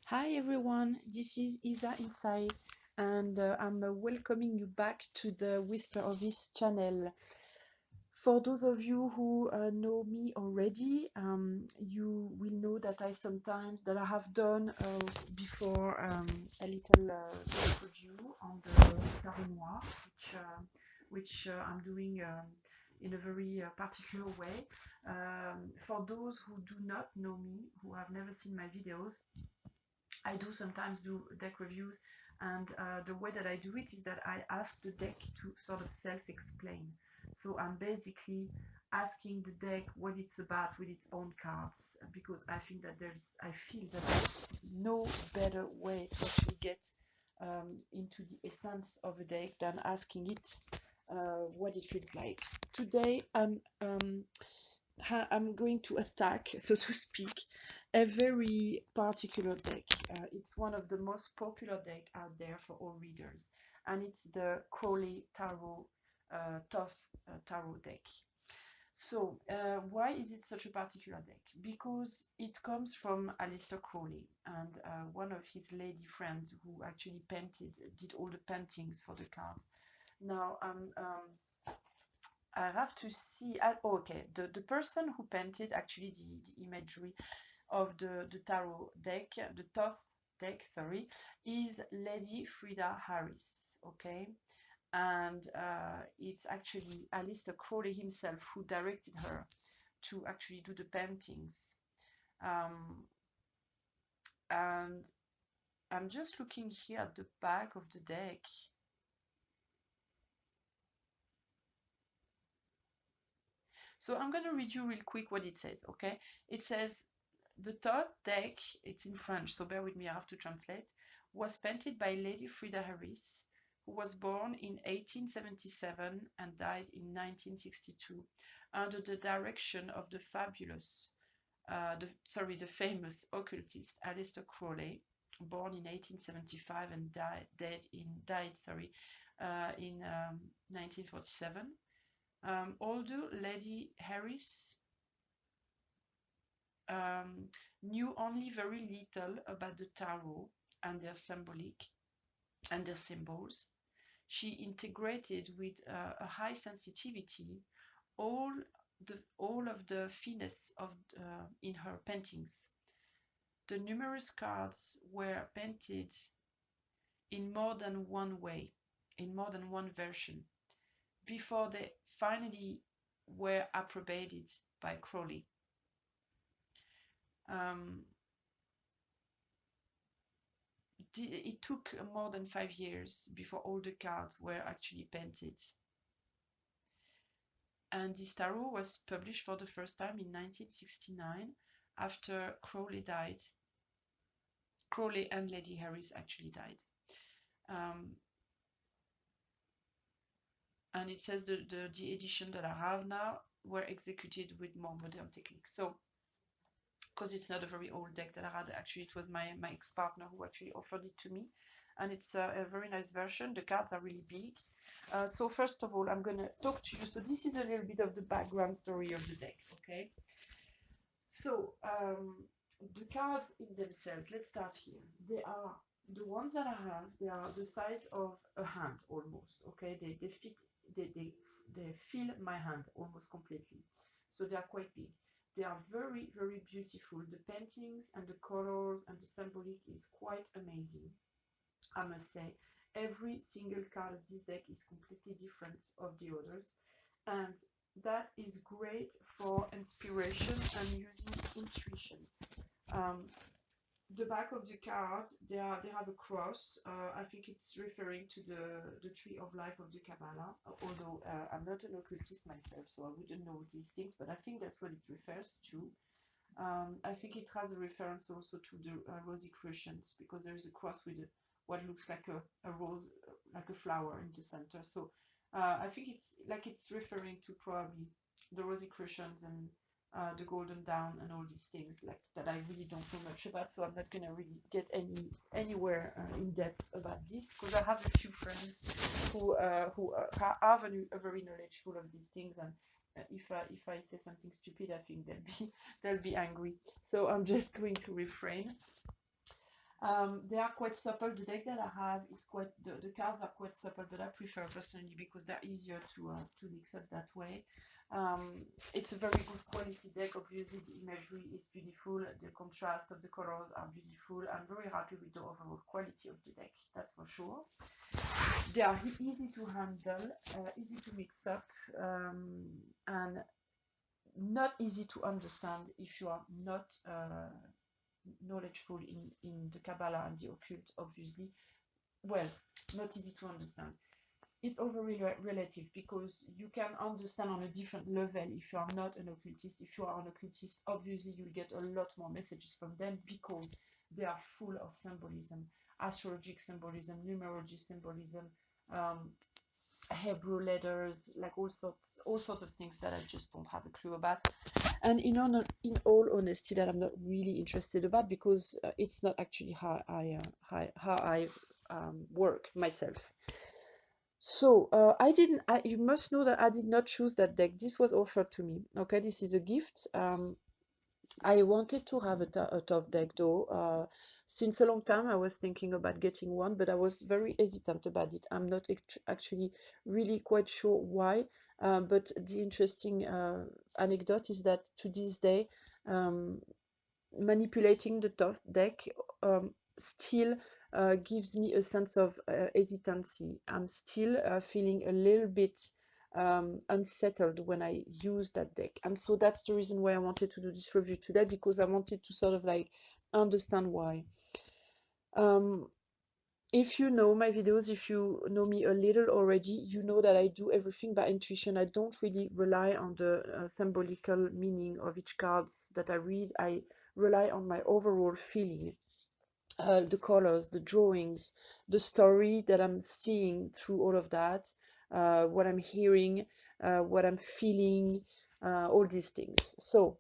Hi everyone, this is Innsaei and I'm welcoming you back to the Whisper of This channel. For those of you who know me already, you will know that I have done before a little review on the Tarot Noir, which I'm doing in a very particular way. For those who do not know me, who have never seen my videos, I do sometimes do deck reviews, and the way that I do it is that I ask the deck to sort of self-explain. So I'm basically asking the deck what it's about with its own cards, because I feel that there's no better way to actually get into the essence of a deck than asking it what it feels like. Today I'm going to attack, so to speak, a very particular deck. It's one of the most popular deck out there for all readers, and it's the Crowley Tarot Thoth Tarot deck. So why is it such a particular deck? Because it comes from Aleister Crowley and one of his lady friends who actually did all the paintings for the cards. Now I have to see. Okay, the person who painted actually the imagery of the tarot deck, the Thoth deck, sorry, is Lady Frida Harris. Okay, and it's actually Aleister Crowley himself who directed her to actually do the paintings. And I'm just looking here at the back of the deck. So I'm going to read you real quick what it says, okay? It says, the Thoth deck, it's in French, so bear with me, I have to translate, was painted by Lady Frida Harris, who was born in 1877 and died in 1962, under the direction of the famous occultist Aleister Crowley, born in 1875 and died in 1947. Although Lady Harris knew only very little about the tarot and their symbols, she integrated with a high sensitivity all of the finesse of in her paintings. The numerous cards were painted in more than one way, in more than one version, before they finally were approbated by Crowley. It took more than 5 years before all the cards were actually painted. And this tarot was published for the first time in 1969 after Crowley died. Crowley and Lady Harris actually died. And it says the edition that I have now were executed with more modern techniques. So, because it's not a very old deck that I had, actually it was my ex-partner who actually offered it to me, and it's a very nice version. The cards are really big. So first of all, I'm gonna talk to you. So this is a little bit of the background story of the deck, okay? So the cards in themselves, let's start here. They are the ones that I have, they are the size of a hand almost, okay? They fill my hand almost completely. So they are quite big. They are very, very beautiful. The paintings and the colors and the symbolic is quite amazing, I must say. Every single card of this deck is completely different of the others, and that is great for inspiration and using intuition. The back of the card, they have a cross. I think it's referring to the tree of life of the Kabbalah, although I'm not an occultist myself, so I wouldn't know these things, but I think that's what it refers to. I think it has a reference also to the Rosicrucians, because there is a cross with what looks like a rose, like a flower in the center. So I think it's referring to probably the Rosicrucians and the Golden Dawn and all these things like that I really don't know much about. So I'm not gonna really get anywhere in depth about this, because I have a few friends who have a very knowledgeable of these things, and if I say something stupid, I think they'll be angry. So I'm just going to refrain. They are quite supple. The deck that I have is quite, the cards are quite supple, but I prefer personally because they're easier to mix up that way. It's a very good quality deck. Obviously, the imagery is beautiful. The contrast of the colors are beautiful. I'm very happy with the overall quality of the deck. That's for sure. They are easy to handle, easy to mix up, and not easy to understand if you are not knowledgeful in the Kabbalah and the occult, obviously. Well, not easy to understand. It's all very relative because you can understand on a different level if you are not an occultist. If you are an occultist, obviously you'll get a lot more messages from them because they are full of symbolism, astrologic symbolism, numerology symbolism, um, Hebrew letters, like all sorts of things that I just don't have a clue about. And in all honesty, that I'm not really interested about because it's not actually how I work myself. So I didn't. You must know that I did not choose that deck. This was offered to me. Okay, this is a gift. I wanted to have a Thoth deck though. Since a long time, I was thinking about getting one, but I was very hesitant about it. I'm not actually really quite sure why. But the interesting anecdote is that to this day, um, manipulating the Thoth deck still gives me a sense of hesitancy. I'm still feeling a little bit unsettled when I use that deck. And so that's the reason why I wanted to do this review today, because I wanted to sort of like understand why. If you know my videos, if you know me a little already, you know that I do everything by intuition. I don't really rely on the symbolical meaning of each cards that I read. I rely on my overall feeling, the colors, the drawings, the story that I'm seeing through all of that, what I'm hearing, what I'm feeling, all these things. So,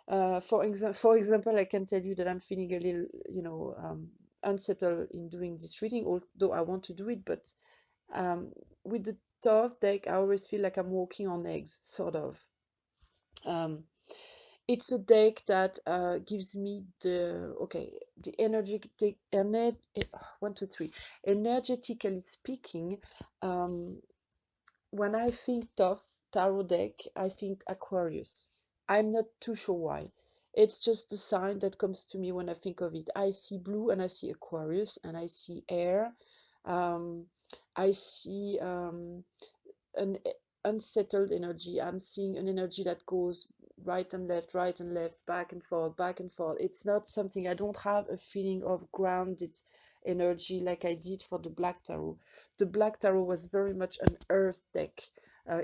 for example, I can tell you that I'm feeling a little, unsettled in doing this reading, although I want to do it. But with the Thoth deck, I always feel like I'm walking on eggs, sort of. It's a deck that gives me the energetically speaking. When I think Thoth tarot deck, I think Aquarius. I'm not too sure why. It's just the sign that comes to me when I think of it. I see blue and I see Aquarius and I see air. um, I see an unsettled energy. I'm seeing an energy that goes right and left, back and forth, back and forth. It's not something, I don't have a feeling of grounded energy like I did for the Black Tarot. The Black Tarot was very much an earth deck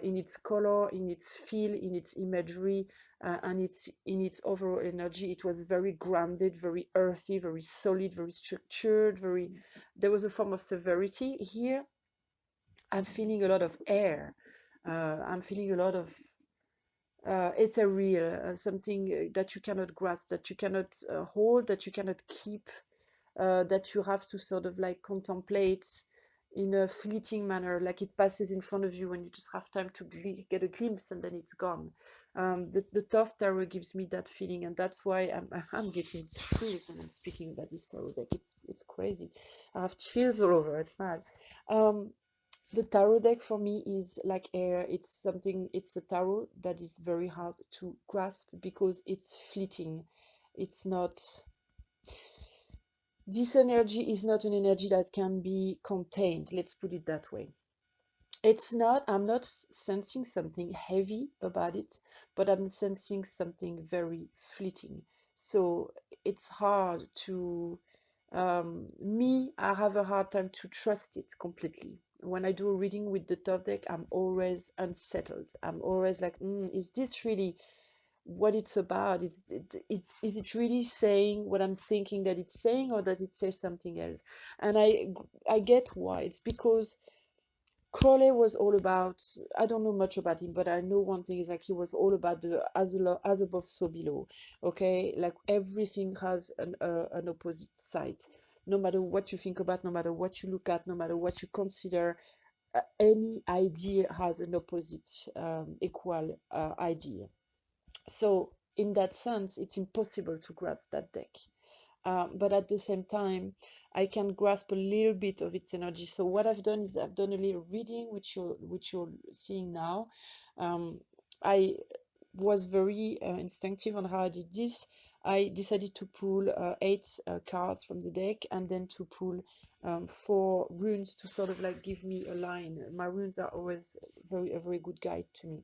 in its color, in its feel, in its imagery, and in its overall energy. It was very grounded, very earthy, very solid, very structured, there was a form of severity. Here I'm feeling a lot of air. I'm feeling a lot of ethereal, something that you cannot grasp, that you cannot hold, that you cannot keep, that you have to sort of like contemplate in a fleeting manner, like it passes in front of you and you just have time to get a glimpse and then it's gone. The Thoth Tarot gives me that feeling, and that's why I'm getting chills when I'm speaking about this tarot deck. It's crazy. I have chills all over. It's mad. The tarot deck for me is like air. It's a tarot that is very hard to grasp because it's fleeting. It's not, this energy is not an energy that can be contained. Let's put it that way. I'm not sensing something heavy about it, but I'm sensing something very fleeting. So it's hard to, I have a hard time to trust it completely. When I do a reading with the Thoth deck, I'm always unsettled. I'm always like, is this really what it's about? Is it really saying what I'm thinking that it's saying, or does it say something else? And I get why. It's because Crowley was all about, I don't know much about him, but I know one thing is like he was all about the as above, so below. Okay, like everything has an opposite side. No matter what you think about, no matter what you look at, no matter what you consider, any idea has an opposite, equal idea. So in that sense, it's impossible to grasp that deck. but at the same time, I can grasp a little bit of its energy. So what I've done is I've done a little reading, which you're seeing now. I was very instinctive on how I did this. I decided to pull 8 cards from the deck, and then to pull 4 runes to sort of like give me a line. My runes are always a very good guide to me.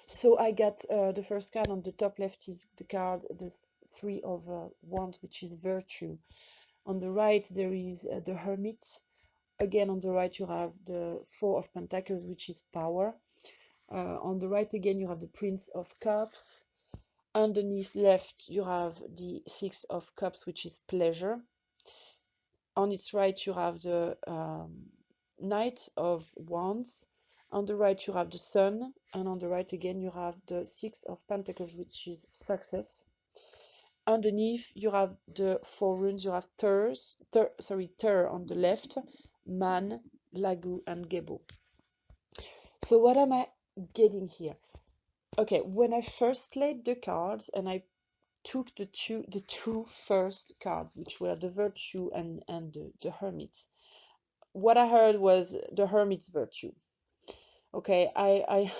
So I got the first card on the top left is the card, the 3 of Wands, which is virtue. On the right there is the Hermit. Again, on the right you have the 4 of Pentacles, which is power. On the right again you have the Prince of Cups. Underneath left you have the 6 of Cups, which is pleasure. On its right you have the Knight of Wands. On the right you have the Sun, and on the right again you have the 6 of Pentacles, which is success. Underneath you have the 4 runes. You have Ter on the left, Man, Lagu, and Gebo. So what am I getting here? Okay, when I first laid the cards and I took the two first cards, which were the Virtue and the Hermit, what I heard was the Hermit's virtue. Okay, I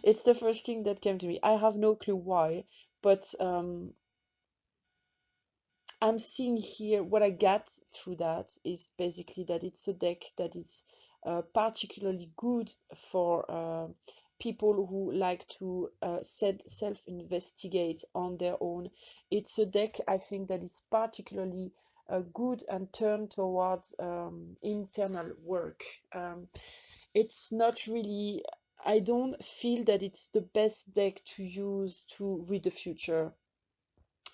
it's the first thing that came to me. I have no clue why, but I'm seeing here what I got through that is basically that it's a deck that is particularly good for people who like to self-investigate on their own. It's a deck, I think, that is particularly good and turned towards internal work. It's not really, I don't feel that it's the best deck to use to read the future.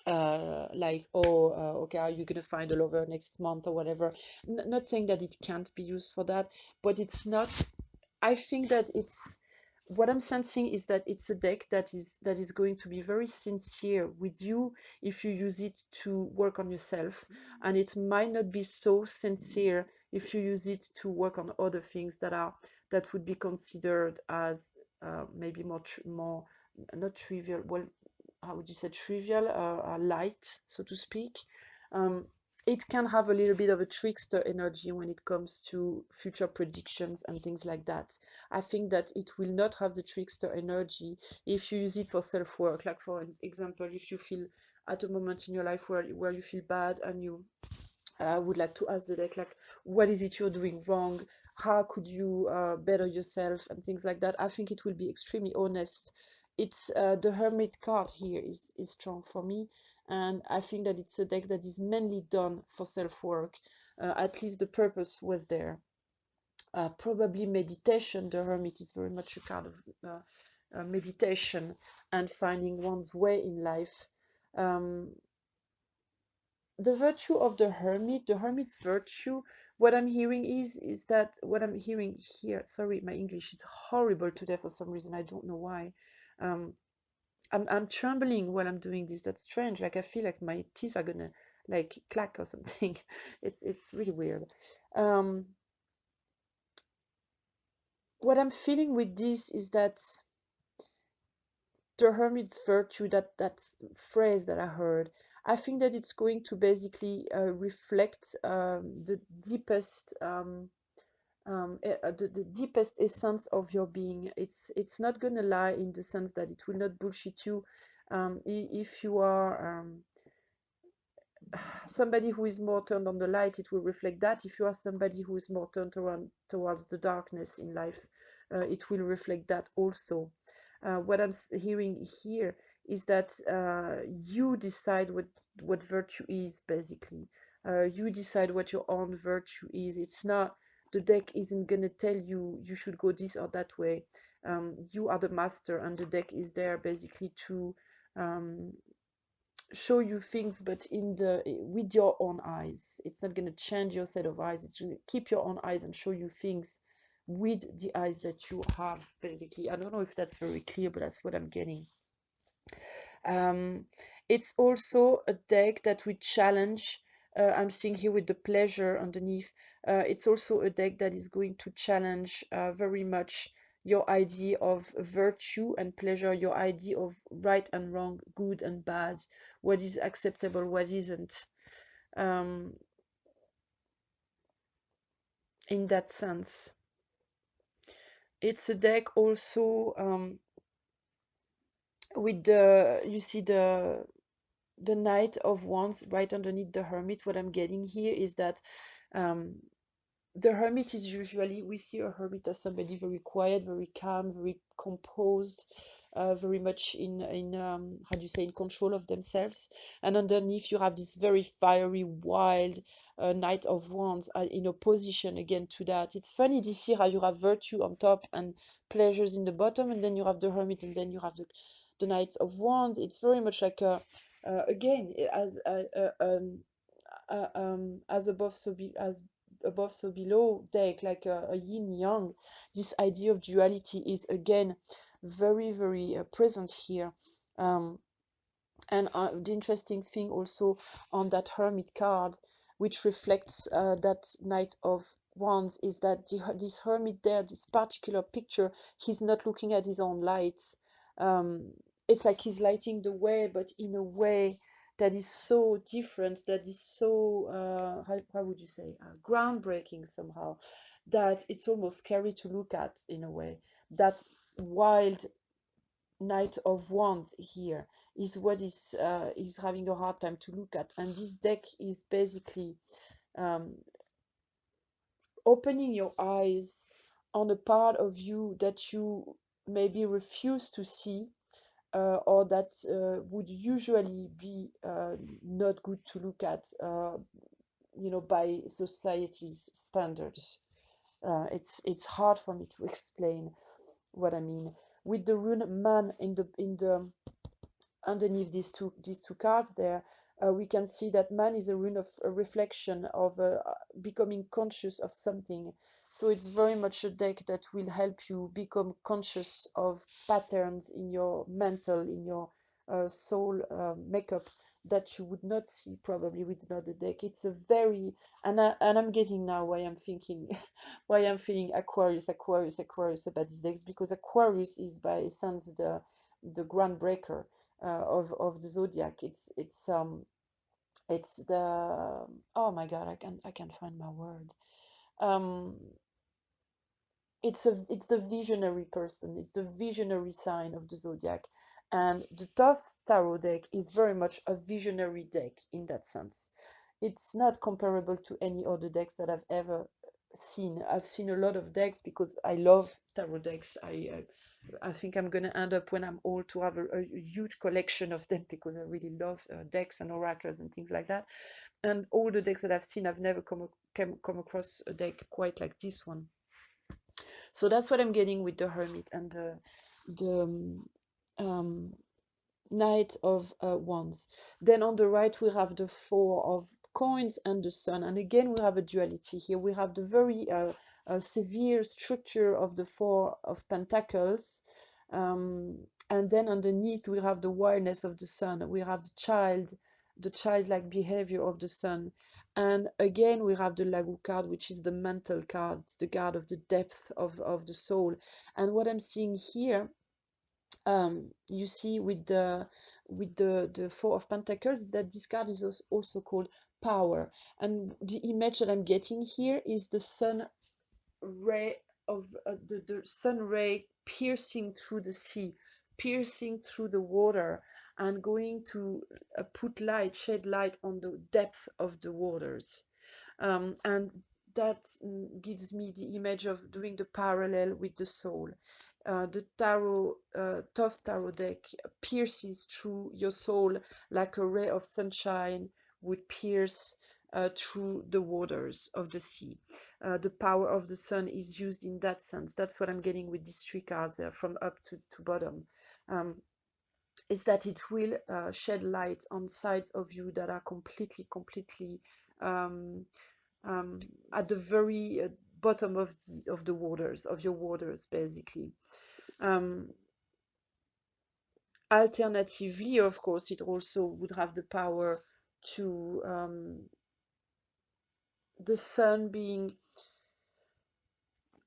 Like, oh, okay, are you gonna find a lover next month or whatever? Not saying that it can't be used for that, but it's not. I think that it's what I'm sensing is that it's a deck that is going to be very sincere with you if you use it to work on yourself, and it might not be so sincere if you use it to work on other things that would be considered as maybe more not trivial. Well, how would you say, trivial, light, so to speak. It can have a little bit of a trickster energy when it comes to future predictions and things like that. I think that it will not have the trickster energy if you use it for self-work. Like, for example, if you feel at a moment in your life where you feel bad and you would like to ask the deck, like, what is it you're doing wrong? How could you better yourself and things like that? I think it will be extremely honest. It's the Hermit card here is strong for me, and I think that it's a deck that is mainly done for self-work. At least the purpose was there. Probably meditation. The Hermit is very much a card of meditation and finding one's way in life. The virtue of the Hermit's virtue, what I'm hearing is that what I'm hearing here, sorry, my English is horrible today for some reason, I don't know why. I'm trembling while I'm doing this. That's strange. Like, I feel like my teeth are gonna like clack or something. It's really weird. What I'm feeling with this is that the Hermit's virtue, that phrase that I heard, I think that it's going to basically reflect the deepest the deepest essence of your being. It's not gonna lie in the sense that it will not bullshit you. If you are somebody who is more turned on the light, it will reflect that. If you are somebody who is more turned towards the darkness in life, it will reflect that also. What I'm hearing here is that you decide what virtue is, basically. You decide what your own virtue is. It's not, the deck isn't gonna tell you you should go this or that way. You are the master, and the deck is there basically to show you things, but with your own eyes. It's not going to change your set of eyes. It's going to keep your own eyes and show you things with the eyes that you have, basically. I don't know if that's very clear, but that's what I'm getting. It's also a deck that will challenge. I'm seeing here with the pleasure underneath. It's also a deck that is going to challenge very much your idea of virtue and pleasure, your idea of right and wrong, good and bad, what is acceptable, what isn't. In that sense, it's a deck also with the, you see the Knight of Wands right underneath the Hermit. What I'm getting here is that um, the Hermit is usually, we see a Hermit as somebody very quiet, very calm, very composed, very much in how do you say, in control of themselves. And underneath you have this very fiery, wild Knight of Wands in opposition again to that. It's funny this year how you have virtue on top and pleasures in the bottom, and then you have the Hermit, and then you have the Knight of Wands. It's very much like a again, as above as above so below deck, like a yin yang. This idea of duality is again very very present here. um, and the interesting thing also on that Hermit card, which reflects that Knight of Wands, is that this Hermit there, this particular picture, he's not looking at his own lights. Um, it's like he's lighting the way, but in a way that is so different, that is so, how would you say, groundbreaking somehow, that it's almost scary to look at in a way. That wild Knight of Wands here is what is having a hard time to look at, and this deck is basically um, opening your eyes on a part of you that you maybe refuse to see, or that would usually be not good to look at, by society's standards. It's hard for me to explain what I mean. With the rune man in the underneath these two cards there, we can see that man is a rune of a reflection of becoming conscious of something. So it's very much a deck that will help you become conscious of patterns in your mental, in your soul makeup, that you would not see probably with another deck. It's a very, and I'm getting now why I'm thinking why I'm feeling Aquarius about these decks, because Aquarius is by sense the groundbreaker of the zodiac. It's the, oh my god, I can find my word. um it's the visionary person, it's the visionary sign of the zodiac, and the Thoth tarot deck is very much a visionary deck in that sense. It's not comparable to any other decks that I've ever seen. I've seen a lot of decks because I love tarot decks. I think I'm gonna end up when I'm old to have a huge collection of them, because I really love decks and oracles and things like that. And all the decks that I've seen, I've never come across a deck quite like this one. So that's what I'm getting with the Hermit and the Knight of Wands. Then on the right we have the Four of Coins and the Sun, and again we have a duality here. We have the very severe structure of the Four of Pentacles, and then underneath we have the wildness of the Sun. We have the childlike behavior of the Sun. And again, we have the Lagu card, which is the mental card. It's the card of the depth of the soul. And what I'm seeing here, you see with the Four of Pentacles, is that this card is also called power. And the image that I'm getting here is the sun ray of the sun ray piercing through the sea, piercing through the water, and going to shed light on the depth of the waters. And that gives me the image of doing the parallel with the soul. The Thoth tarot deck pierces through your soul like a ray of sunshine would pierce through the waters of the sea. The power of the sun is used in that sense. That's what I'm getting with these three cards from up to bottom. Is that it will shed light on sides of you that are completely at the very bottom of the waters, of your waters, basically. Alternatively, of course, it also would have the power to the sun being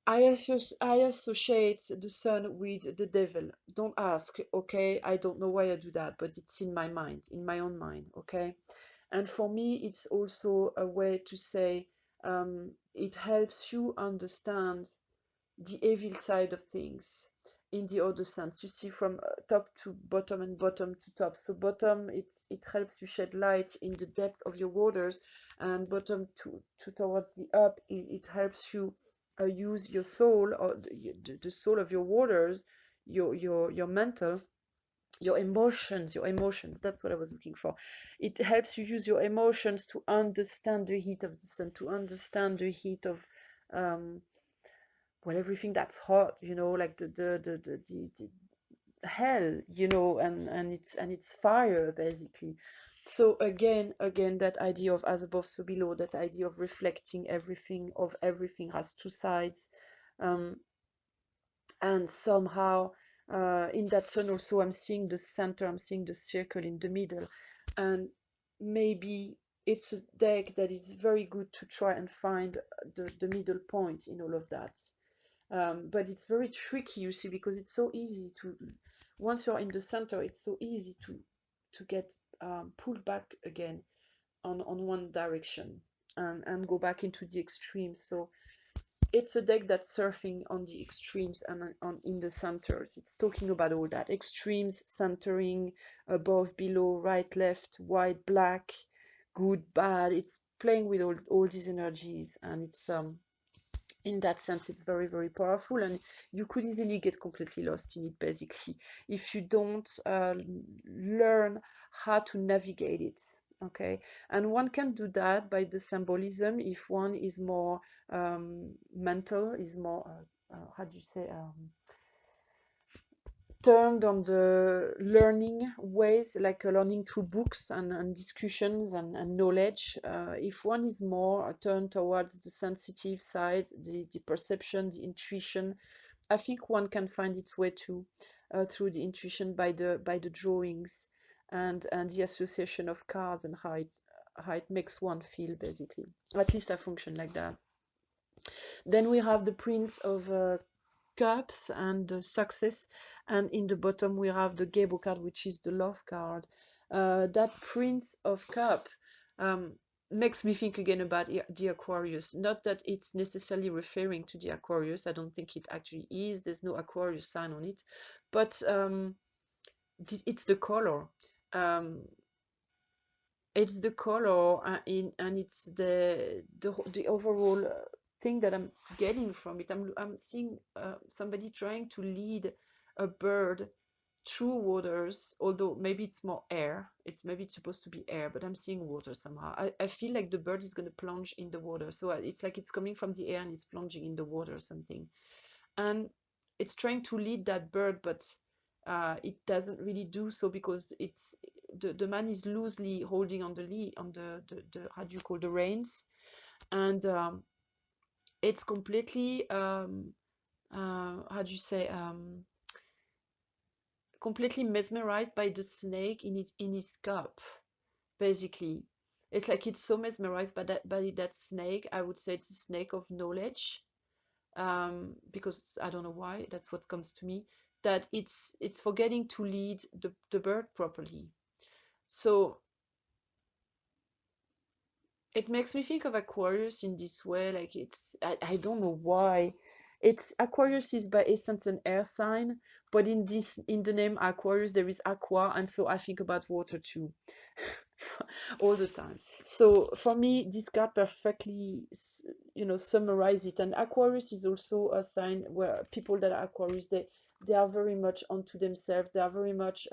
I associate the sun with the devil. Don't ask, okay? I don't know why I do that, but it's in my mind, in my own mind, okay? And for me, it's also a way to say it helps you understand the evil side of things in the other sense. You see, from top to bottom and bottom to top. So bottom, it helps you shed light in the depth of your waters, and bottom to towards the up, it helps you use your soul, or the soul of your waters, your mental, your emotions. That's what I was looking for. It helps you use your emotions to understand the heat of the sun, to understand the heat of um, well, everything that's hot, like the hell, and it's fire basically. So again, that idea of as above so below, that idea of reflecting everything has two sides. um, and somehow in that sun also I'm seeing the center, I'm seeing the circle in the middle, and maybe it's a deck that is very good to try and find the middle point in all of that. But it's very tricky, you see, because it's so easy to, once you're in the center, it's so easy to get pulled back again on one direction, and go back into the extremes. So it's a deck that's surfing on the extremes and in the centers. It's talking about all that: extremes, centering, above, below, right, left, white, black, good, bad. It's playing with all these energies, and it's in that sense, it's very, very powerful, and you could easily get completely lost in it, basically, if you don't learn how to navigate it. Okay, and one can do that by the symbolism. If one is more mental, is more how do you say, turned on the learning ways, like learning through books and discussions and knowledge. If one is more turned towards the sensitive side, the perception, the intuition, I think one can find its way to through the intuition by the drawings and the association of cards, and how it makes one feel, basically. At least I function like that. Then we have the Prince of Cups and the Success, and in the bottom we have the Gebo card, which is the Love card. That Prince of Cup makes me think again about the Aquarius. Not that it's necessarily referring to the Aquarius. I don't think it actually is. There's no Aquarius sign on it, but it's the color. Um, it's the color, and it's the overall thing that I'm getting from it. I'm seeing somebody trying to lead a bird through waters, although maybe it's more air. Maybe it's supposed to be air, but I'm seeing water somehow. I feel like the bird is going to plunge in the water, so it's like it's coming from the air and it's plunging in the water or something, and it's trying to lead that bird, but it doesn't really do so, because the man is loosely holding on the lead, on the how do you call, the reins, and it's completely how do you say, completely mesmerized by the snake in his cup, basically. It's like it's so mesmerized by that snake. I would say it's a snake of knowledge, because I don't know why, that's what comes to me, that it's forgetting to lead the bird properly. So it makes me think of Aquarius in this way, like I don't know why. It's Aquarius is by essence an air sign, but in the name Aquarius there is aqua, and so I think about water too. All the time. So for me, this card perfectly, summarize it. And Aquarius is also a sign where people that are Aquarius, they are very much onto themselves. They are very much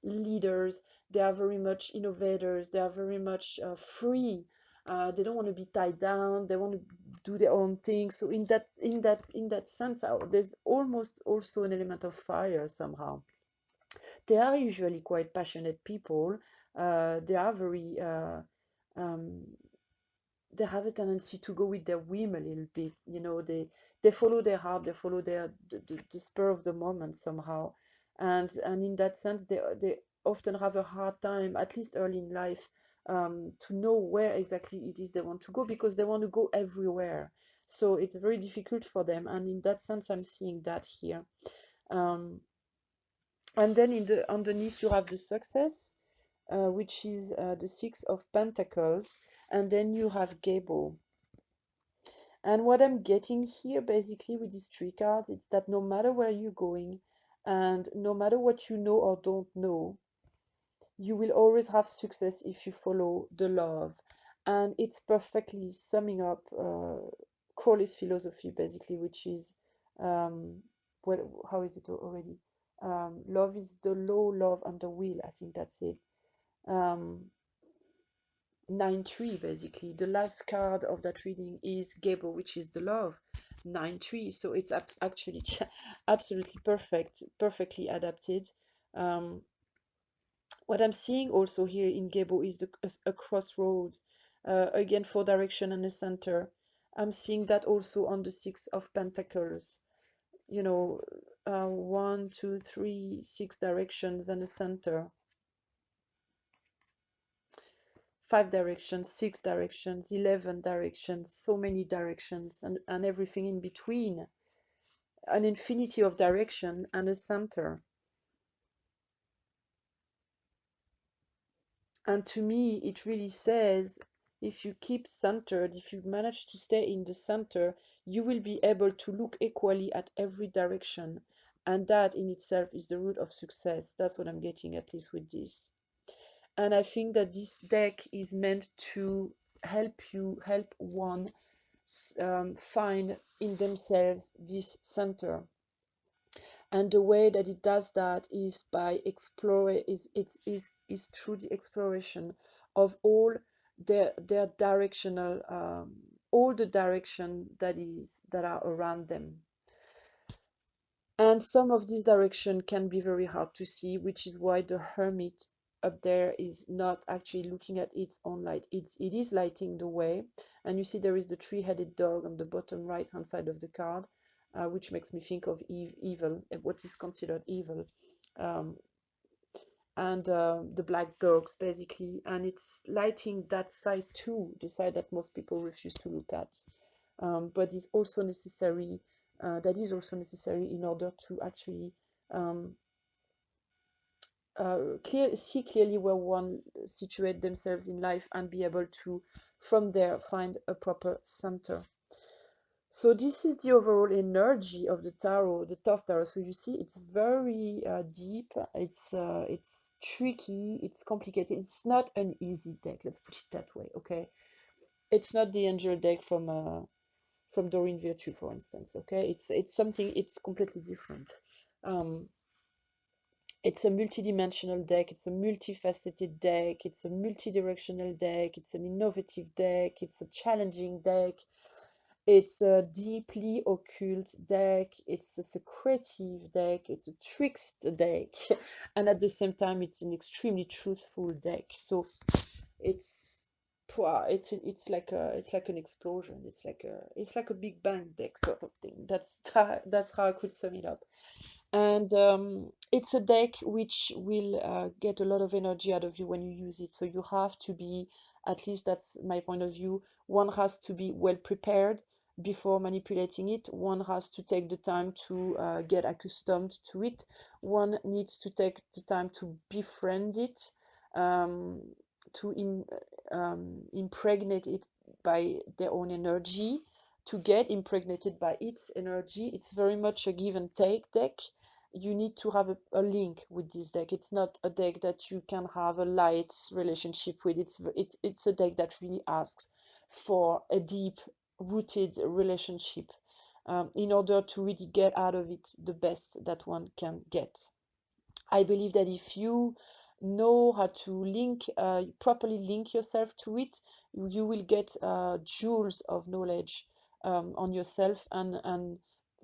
leaders. They are very much innovators. They are very much free. They don't want to be tied down. They want to do their own thing. So in that sense, there's almost also an element of fire somehow. They are usually quite passionate people. They are very um, they have a tendency to go with their whim a little bit. They follow their heart, they follow the spur of the moment somehow, and in that sense, they often have a hard time, at least early in life, to know where exactly it is they want to go, because they want to go everywhere. So it's very difficult for them, and in that sense I'm seeing that here. And then in the underneath you have the success, which is the Six of Pentacles, and then you have Gable. And what I'm getting here basically with these three cards, it's that no matter where you're going and no matter what you know or don't know, you will always have success if you follow the love. And it's perfectly summing up Crowley's philosophy basically, which is, what, how is it already? Love is the law, love and the will. I think that's it. 9-3 basically. The last card of that reading is Gable, which is the love. 9-3. So it's actually absolutely perfect, perfectly adapted. What I'm seeing also here in Gable is a crossroad, again, 4 direction and a center. I'm seeing that also on the Six of Pentacles. You know, 1, 2, 3, 6 directions and a center. 5 directions, 6 directions, 11 directions, so many directions, and everything in between. An infinity of direction and a center. And to me, it really says, if you keep centered, if you manage to stay in the center, you will be able to look equally at every direction. And that in itself is the root of success. That's what I'm getting, at least with this. And I think that this deck is meant to help one find in themselves this center. And the way that it does that is by exploring, is through the exploration of all their directional, all the direction that are around them. And some of this direction can be very hard to see, which is why the Hermit up there is not actually looking at its own light. It is lighting the way. And you see there is the three-headed dog on the bottom right hand side of the card, which makes me think of evil, what is considered evil, and the black dogs basically. And it's lighting that side too, the side that most people refuse to look at, but is also necessary. That is also necessary in order to actually see clearly where one situate themselves in life and be able to, from there, find a proper center. So this is the overall energy of the tarot, the Thoth tarot. So you see, it's very deep. It's tricky. It's complicated. It's not an easy deck. Let's put it that way. Okay, it's not the angel deck from Doreen Virtue, for instance. Okay, it's something. It's completely different. It's a multi-dimensional deck. It's a multifaceted deck. It's a multi-directional deck. It's an innovative deck. It's a challenging deck. It's a deeply occult deck. It's a secretive deck. It's a trickster deck, and at the same time, it's an extremely truthful deck. So it's like an explosion. It's like a Big Bang deck sort of thing. That's how I could sum it up. And it's a deck which will get a lot of energy out of you when you use it. So you have to be, at least that's my point of view, one has to be well prepared before manipulating it. One has to take the time to get accustomed to it. One needs to take the time to befriend it, to impregnate it by their own energy, to get impregnated by its energy. It's very much a give and take deck. You need to have a link with this deck. It's not a deck that you can have a light relationship with. It's a deck that really asks for a deep rooted relationship, in order to really get out of it the best that one can get. I believe that if you know how to properly link yourself to it, you will get jewels of knowledge on yourself and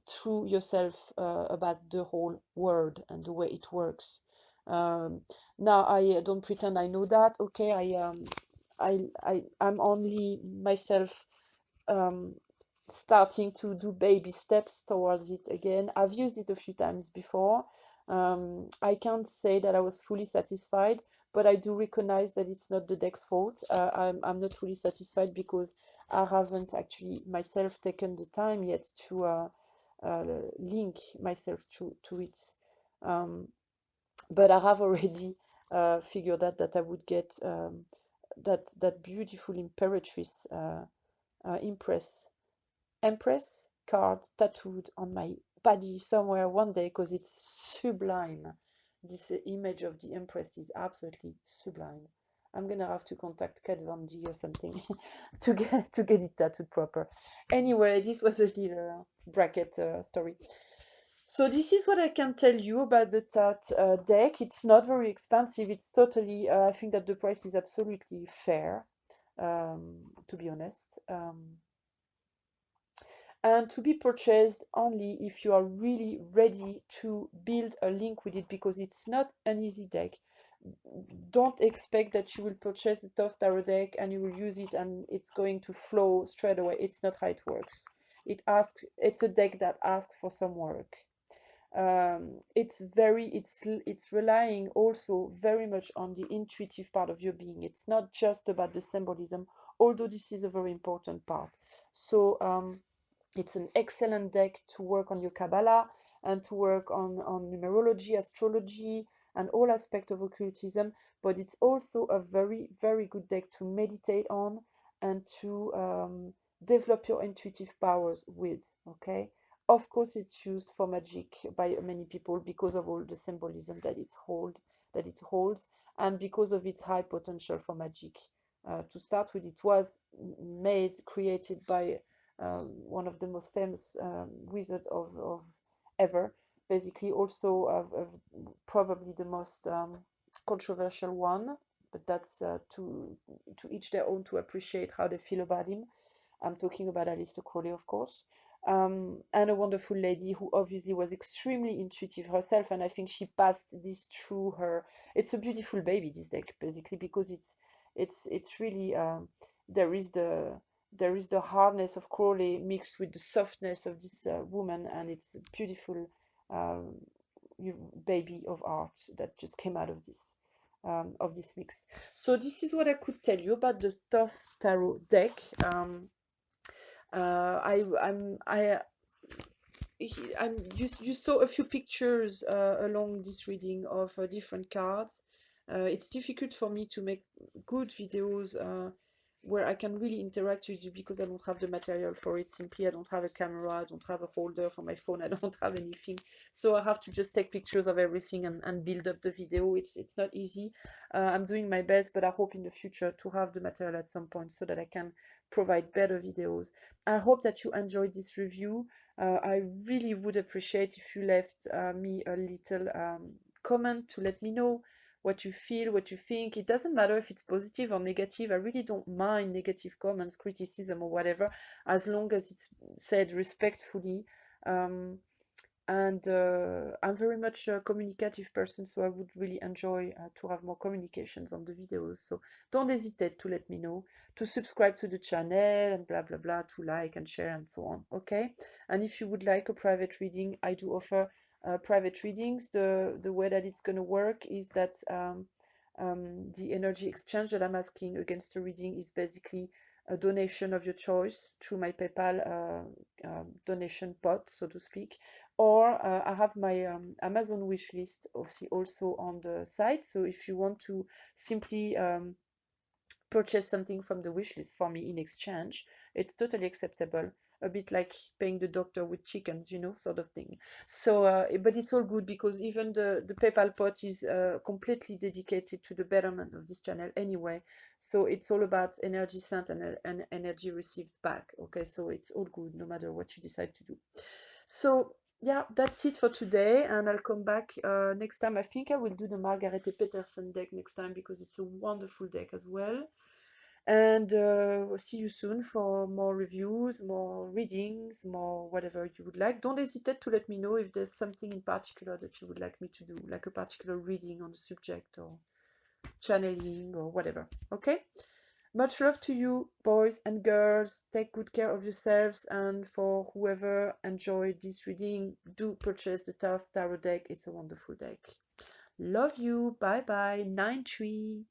through yourself, about the whole world and the way it works. Now I don't pretend I know that. Okay, I'm only myself starting to do baby steps towards it again. I've used it a few times before. I can't say that I was fully satisfied, but I do recognize that it's not the deck's fault. I'm not fully satisfied because I haven't actually myself taken the time yet to link myself to it. But I have already figured out that I would get that beautiful imperatrice Empress card tattooed on my body somewhere one day because it's sublime. This image of the Empress is absolutely sublime. I'm gonna have to contact Kat Von D or something to get it tattooed proper. Anyway, this was a little bracket story. So this is what I can tell you about the Thoth deck. It's not very expensive. It's totally, I think that the price is absolutely fair, to be honest. And to be purchased only if you are really ready to build a link with it, because it's not an easy deck. Don't expect that you will purchase the Thoth Tarot deck and you will use it and it's going to flow straight away. It's not how it works. It's a deck that asks for some work. It's relying also very much on the intuitive part of your being. It's not just about the symbolism, although this is a very important part. So it's an excellent deck to work on your Kabbalah and to work on numerology, astrology, and all aspects of occultism. But it's also a very, very good deck to meditate on and to develop your intuitive powers with. Okay. Of course, it's used for magic by many people because of all the symbolism that it holds, and because of its high potential for magic. To start with, it was created by one of the most famous wizards of ever, basically also of probably the most controversial one, but that's to each their own to appreciate how they feel about him. I'm talking about Aleister Crowley, of course. And a wonderful lady who obviously was extremely intuitive herself, and I think she passed this through her. It's a beautiful baby, this deck, basically, because it's really there is the hardness of Crowley mixed with the softness of this woman, and it's a beautiful baby of art that just came out of this mix. So this is what I could tell you about the Thoth Tarot deck. You saw a few pictures along this reading of different cards. It's difficult for me to make good videos where I can really interact with you because I don't have the material for it. Simply, I don't have a camera, I don't have a holder for my phone, I don't have anything. So I have to just take pictures of everything and build up the video. It's not easy. I'm doing my best, but I hope in the future to have the material at some point so that I can provide better videos. I hope that you enjoyed this review. I really would appreciate if you left me a little comment to let me know what you feel, what you think. It doesn't matter if it's positive or negative. I really don't mind negative comments, criticism, or whatever, as long as it's said respectfully. And I'm very much a communicative person, so I would really enjoy to have more communications on the videos. So don't hesitate to let me know, to subscribe to the channel, and blah blah blah, to like and share and so on. Okay. And if you would like a private reading, I do offer private readings. The way that it's going to work is that the energy exchange that I'm asking against a reading is basically a donation of your choice through my PayPal donation pot, so to speak. Or I have my Amazon wish list also on the site. So if you want to simply purchase something from the wish list for me in exchange, it's totally acceptable. A bit like paying the doctor with chickens, sort of thing. So, but it's all good because even the PayPal pot is completely dedicated to the betterment of this channel anyway. So it's all about energy sent and energy received back. Okay, so it's all good no matter what you decide to do. So yeah, that's it for today, and I'll come back next time. I think I will do the Margarete Peterson deck next time because it's a wonderful deck as well. And see you soon for more reviews, more readings, more whatever you would like. Don't hesitate to let me know if there's something in particular that you would like me to do, like a particular reading on the subject or channeling or whatever. Okay? Much love to you, boys and girls. Take good care of yourselves, and for whoever enjoyed this reading, do purchase the Thoth Tarot deck. It's a wonderful deck. Love you. Bye bye. 9-3.